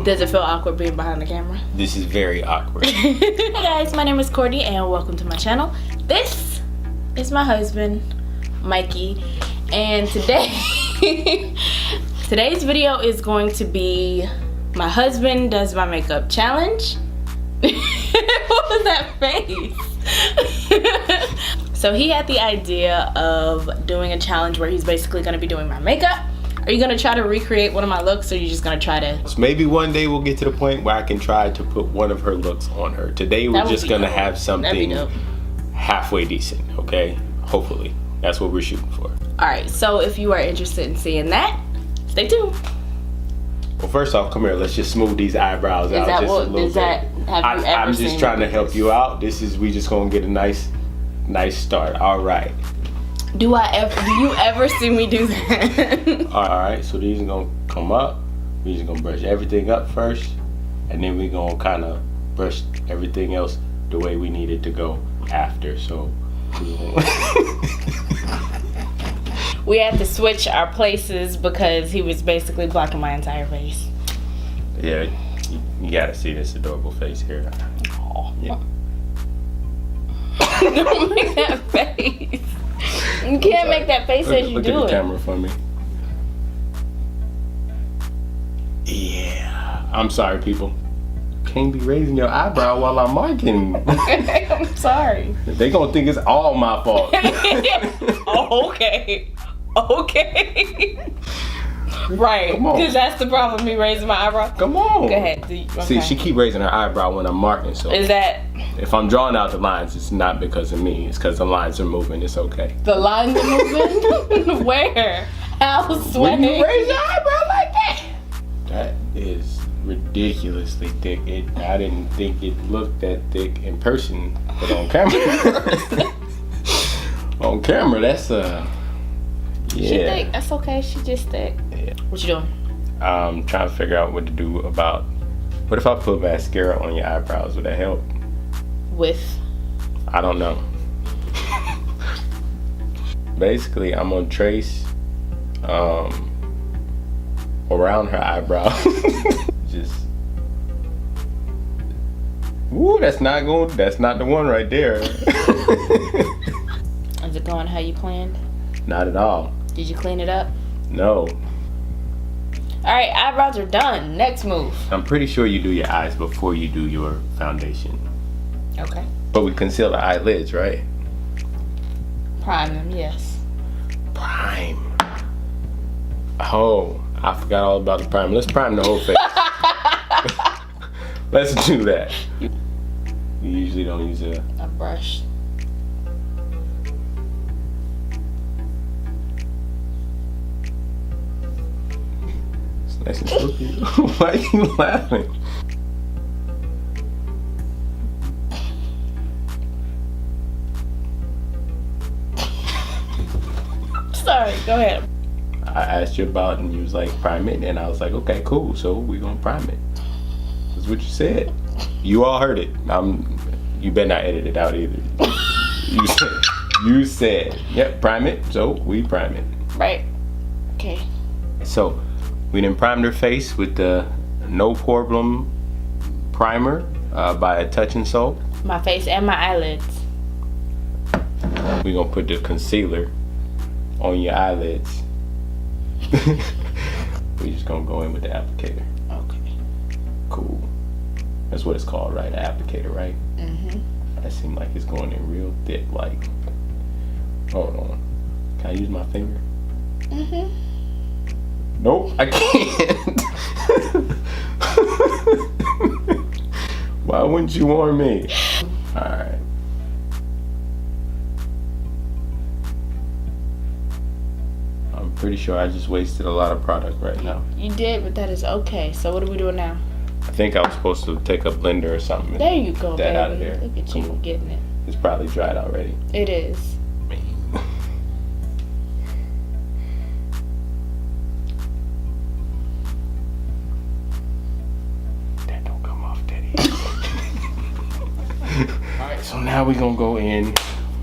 Does it feel awkward being behind the camera? This is very awkward. Hey guys, my name is Courtney and welcome to my channel. This is my husband, Mikey, and today's video is going to be my husband does my makeup challenge. What was that face? So he had the idea of doing a challenge where he's basically going to be doing my makeup. Are you going to try to recreate one of my looks, or are you just going to try to... So maybe one day we'll get to the point where I can try to put one of her looks on her. Today we're just going to have something halfway decent, okay? Hopefully. That's what we're shooting for. Alright, so if you are interested in seeing that, stay tuned. Well, first off, come here. Let's just smooth these eyebrows out just a little bit. I'm just trying to help you out. We just going to get a nice start. All right. Do you ever see me do that? Alright, so these are gonna come up. We're just gonna brush everything up first, and then we're gonna kind of brush everything else the way we need it to go after. So we had to switch our places because he was basically blocking my entire face. Yeah, you gotta see this adorable face here. Aww. Yeah. Don't make that face. You can't make that face as you do it. Look at the camera for me. Yeah. I'm sorry, people. Can't be raising your eyebrow while I'm marking. I'm sorry. They gonna think it's all my fault. Oh, okay. Okay. Right. Because that's the problem, me raising my eyebrow. Come on. Go ahead. Okay. See, she keep raising her eyebrow when I'm marking. So is that... If I'm drawing out the lines, it's not because of me. It's because the lines are moving. It's okay. The lines are moving? Where? How sweaty? When you raise your eyebrow like that. That is ridiculously thick. I didn't think it looked that thick in person, but on camera. On camera, that's yeah. She thick. That's okay. She just thick. Yeah. What you doing? I'm trying to figure out what to do about. What if I put mascara on your eyebrows? Would that help? With? I don't know. Basically, I'm gonna trace around her eyebrow. Just woo, that's not the one right there. Is it going how you planned? Not at all. Did you clean it up? No. Alright, eyebrows are done. Next move. I'm pretty sure you do your eyes before you do your foundation. Okay. But we conceal the eyelids, right? Prime them, yes. Prime. Oh, I forgot all about the prime. Let's prime the whole face. Let's do that. You usually don't use a brush. It's nice and silky. Why are you laughing? Sorry, go ahead. I asked you about it and you was like, prime it, and I was like, okay, cool, so we're gonna prime it. That's what you said. You all heard it. You better not edit it out either. You said, yep, prime it, so we prime it. Right. Okay. So we done primed her face with the No Problem primer by Touch and Soul. My face and my eyelids. We're gonna put the concealer on your eyelids. We're just gonna go in with the applicator. Okay. Cool. That's what it's called, right? The applicator, right? Mm-hmm. That seems like it's going in real thick, like. Hold on. Can I use my finger? Mm-hmm. Nope, I can't. Why wouldn't you warn me? Alright. I'm pretty sure I just wasted a lot of product right now. You did, but that is okay. So what are we doing now? I think I was supposed to take a blender or something. There you go, that baby. out of there. Look at you getting it. It's probably dried already. It is. That don't come off that easy. Alright, so now we're gonna go in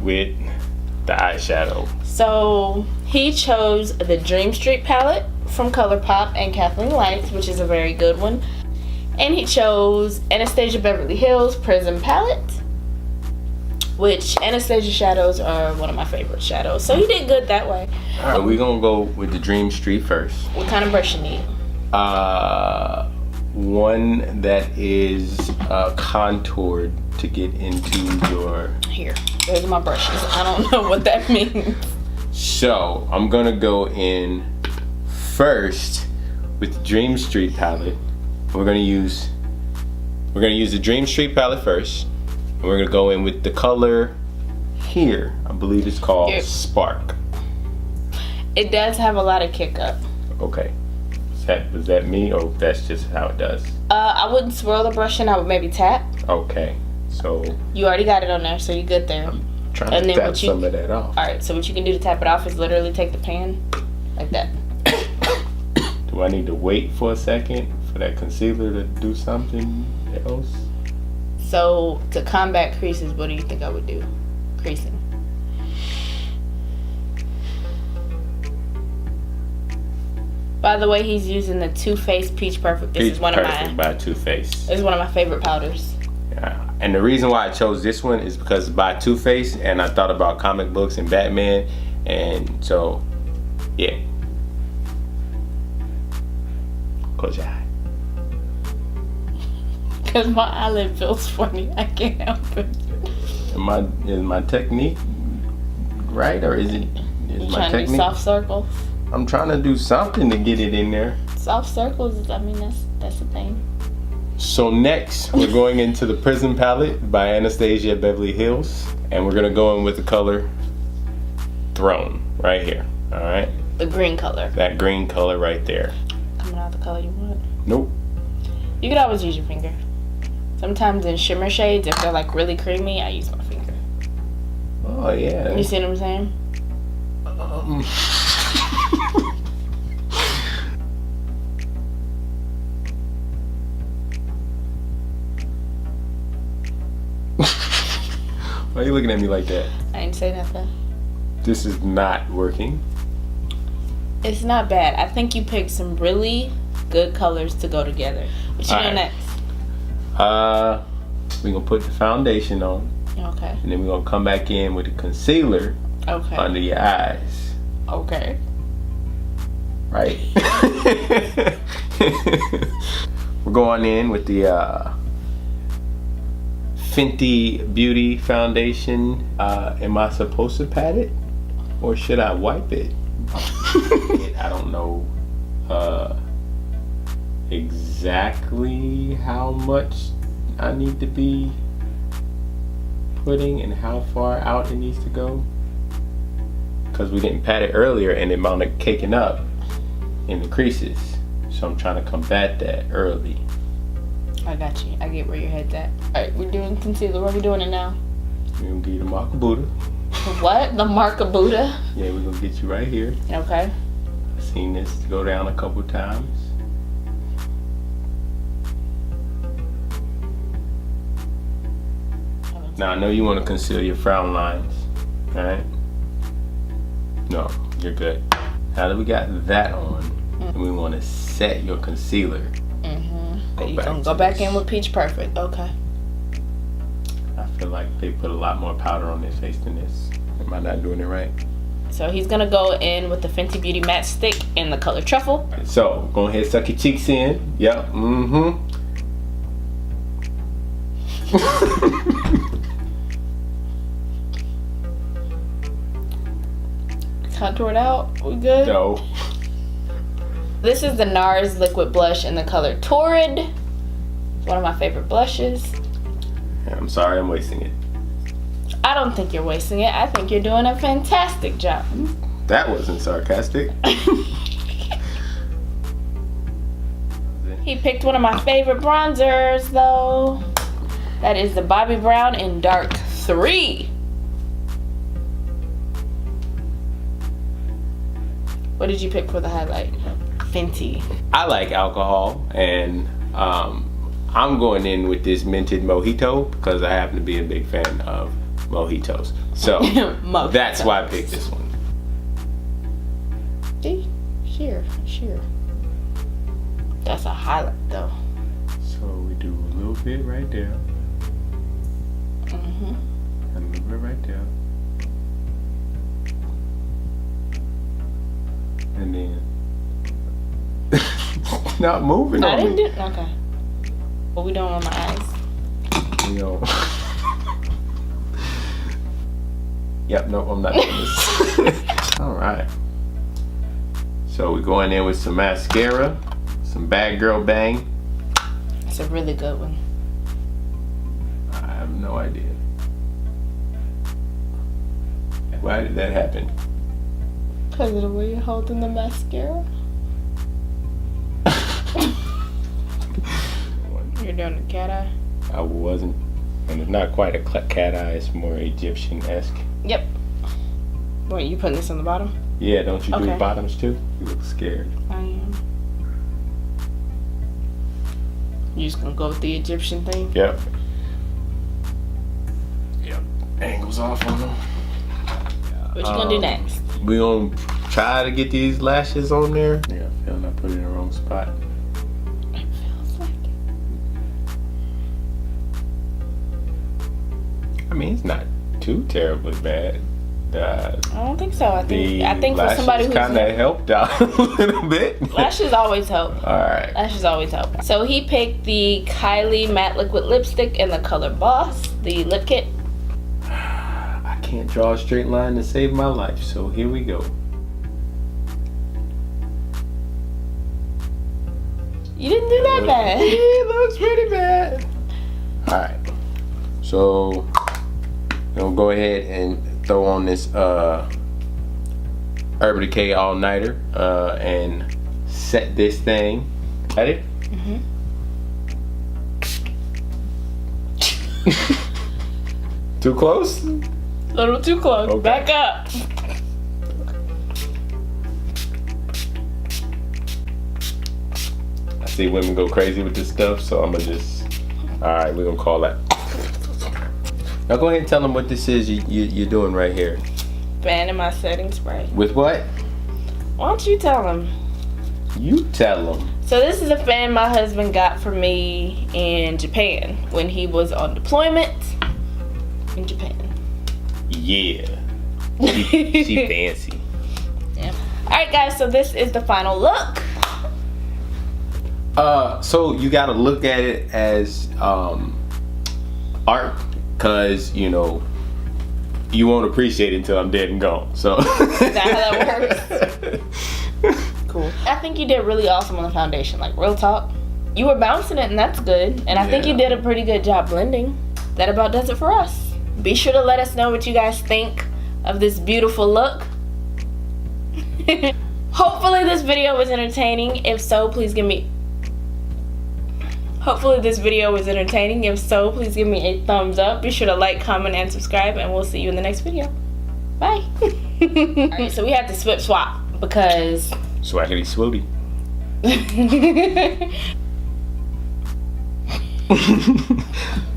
with the eyeshadow. So he chose the Dream Street palette from ColourPop and Kathleen Lights, which is a very good one. And he chose Anastasia Beverly Hills Prism Palette, which Anastasia shadows are one of my favorite shadows. So he did good that way. All right, we're gonna go with the Dream Street first. What kind of brush you need? One that is contoured to get into your... Here, there's my brushes. I don't know what that means. So I'm gonna go in first with the Dream Street palette. We're gonna use the Dream Street palette first. And we're gonna go in with the color here. I believe it's called Spark. It does have a lot of kick up. Okay. Was that me, or that's just how it does? I wouldn't swirl the brush in, I would maybe tap. Okay. So you already got it on there, so you're good there. I'm trying to tap some of that off. Alright, so what you can do to tap it off is literally take the pan like that. Do I need to wait for a second for that concealer to do something else? So to combat creases, what do you think I would do? Creasing. By the way, he's using the Too Faced Peach Perfect. This is one of my by Too Faced. This is one of my favorite powders. Yeah. And the reason why I chose this one is because by Too Faced, and I thought about comic books and Batman, and so yeah. Close your eye. Because my eyelid feels funny. I can't help it. Is my technique right, or is it? You trying to do soft circles? I'm trying to do something to get it in there. Soft circles, I mean, that's the thing. So next, we're going into the Prism palette by Anastasia Beverly Hills, and we're gonna go in with the color Throne right here. All right. The green color. That green color right there. Coming out the color you want. Nope. You could always use your finger. Sometimes in shimmer shades, if they're like really creamy, I use my finger. Oh yeah. You see what I'm saying? Why are you looking at me like that? I didn't say nothing. This is not working. It's not bad. I think you picked some really good colors to go together. What you doing next? We're gonna put the foundation on. Okay. And then we're gonna come back in with the concealer under your eyes. Okay. Right. We're going in with the Fenty Beauty foundation. Am I supposed to pat it, or should I wipe it? I don't know exactly how much I need to be putting and how far out it needs to go, because we didn't pat it earlier and it wound up caking up in the creases. So I'm trying to combat that early. I got you. I get where your head's at. Alright, we're doing concealer. What are we doing it now? We're gonna give you the mark of Buddha. What? The mark of Buddha? Yeah, we're gonna get you right here. Okay. I've seen this go down a couple times. Now I know you want to conceal your frown lines, alright? No, you're good. Now that we got that on, and we want to set your concealer. You gonna go back in with Peach Perfect, okay. I feel like they put a lot more powder on their face than this. Am I not doing it right? So he's gonna go in with the Fenty Beauty Matte Stick in the color Truffle. So go ahead, suck your cheeks in. Yep. Contour it out. We good? No. This is the NARS liquid blush in the color Torrid. One of my favorite blushes. I'm sorry I'm wasting it. I don't think you're wasting it. I think you're doing a fantastic job. That wasn't sarcastic. He picked one of my favorite bronzers though. That is the Bobbi Brown in Dark 3. What did you pick for the highlight? Fenty. I like alcohol, and I'm going in with this minted mojito because I happen to be a big fan of mojitos. So that's why I picked this one. See? Sheer. That's a highlight though. So So we do a little bit right there. Mm-hmm. And a little bit right there. And then not moving on I didn't me. do. Okay. What we doing on my eyes? You know. Yep. Nope. I'm not doing this. All right. So we're going in with some mascara, some Bad Girl Bang. It's a really good one. I have no idea. Why did that happen? Because of the way you're holding the mascara. You're doing the cat eye? I wasn't. And it's not quite a cat eye, it's more Egyptian-esque. Yep. Wait, you putting this on the bottom? Yeah, don't you do Okay. bottoms too? You look scared. I am. You just gonna go with the Egyptian thing? Yep. Yep. Angles off on them. What you gonna do next? We gonna try to get these lashes on there. Yeah, I feel I put it in the wrong spot. It feels like I mean, it's not too terribly bad. I don't think so. I The think for somebody who's kind of helped out a little bit. lashes always help. All right. Lashes always help. So he picked the Kylie matte liquid lipstick in the color Boss, the lip kit. I can't draw a straight line to save my life, so here we go. You didn't do that bad. It looks pretty bad. All right. So we'll go ahead and throw on this Urban Decay All Nighter and set this thing. Got it? Mm-hmm. Too close? A little too close. Okay. Back up. I see women go crazy with this stuff, so I'm gonna just. All right, we're gonna call that. Now go ahead and tell them what this is you're doing right here. Fan in my setting spray. With what? Why don't you tell him? You tell them. So this is a fan my husband got for me in Japan when he was on deployment in Japan. Yeah. She fancy. Yeah. All right, guys. So this is the final look. So you gotta look at it as art, cause you know you won't appreciate it until I'm dead and gone. So Is that how that works? Cool. I think you did really awesome on the foundation. Like, real talk. You were bouncing it, and that's good. And I think you did a pretty good job blending. That about does it for us. Be sure to let us know what you guys think of this beautiful look. Hopefully this video was entertaining. If so, please give me... Hopefully this video was entertaining. If so, please give me a thumbs up. Be sure to like, comment, and subscribe. And we'll see you in the next video. Bye. Alright, so we have to swap because... Swaggity swooty.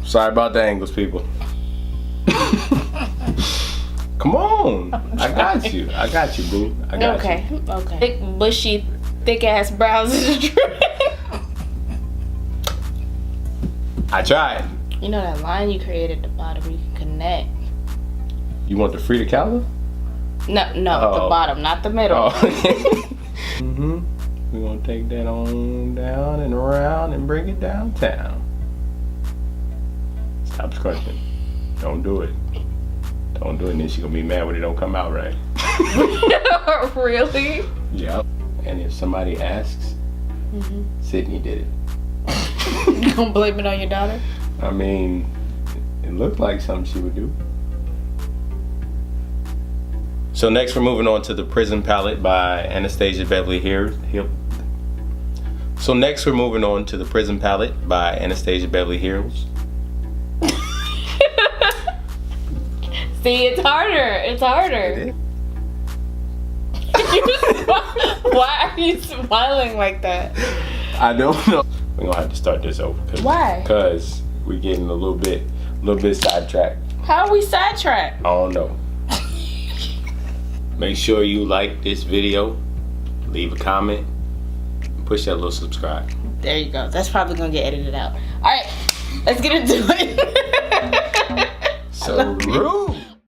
Sorry about the angles, people. Come on. I got you. I got you, boo. I got you. Okay. Thick, bushy, thick ass brows is a trend. I tried. You know that line you created at the bottom, you can connect. You want the Frida Kahlo? No, the Oh. bottom, not the middle. Oh. We're gonna take that on down and around and bring it downtown. Stop scrunching. Don't do it. Don't do it, and then she's gonna be mad when it don't come out right. Really? Yep. And if somebody asks, Sydney did it. You gonna blame it on your daughter? I mean, it looked like something she would do. So next we're moving on to the Prism palette by Anastasia Beverly Hills. So next we're moving on to the Prism palette by Anastasia Beverly Hills. See, it's harder. It's harder. Why are you smiling like that? I don't know. We're gonna have to start this over. Why? Because we're getting a little bit sidetracked. How are we sidetracked? I don't know. Make sure you like this video, leave a comment, Push that little subscribe. There you go. That's probably gonna get edited out. All right, let's get into it.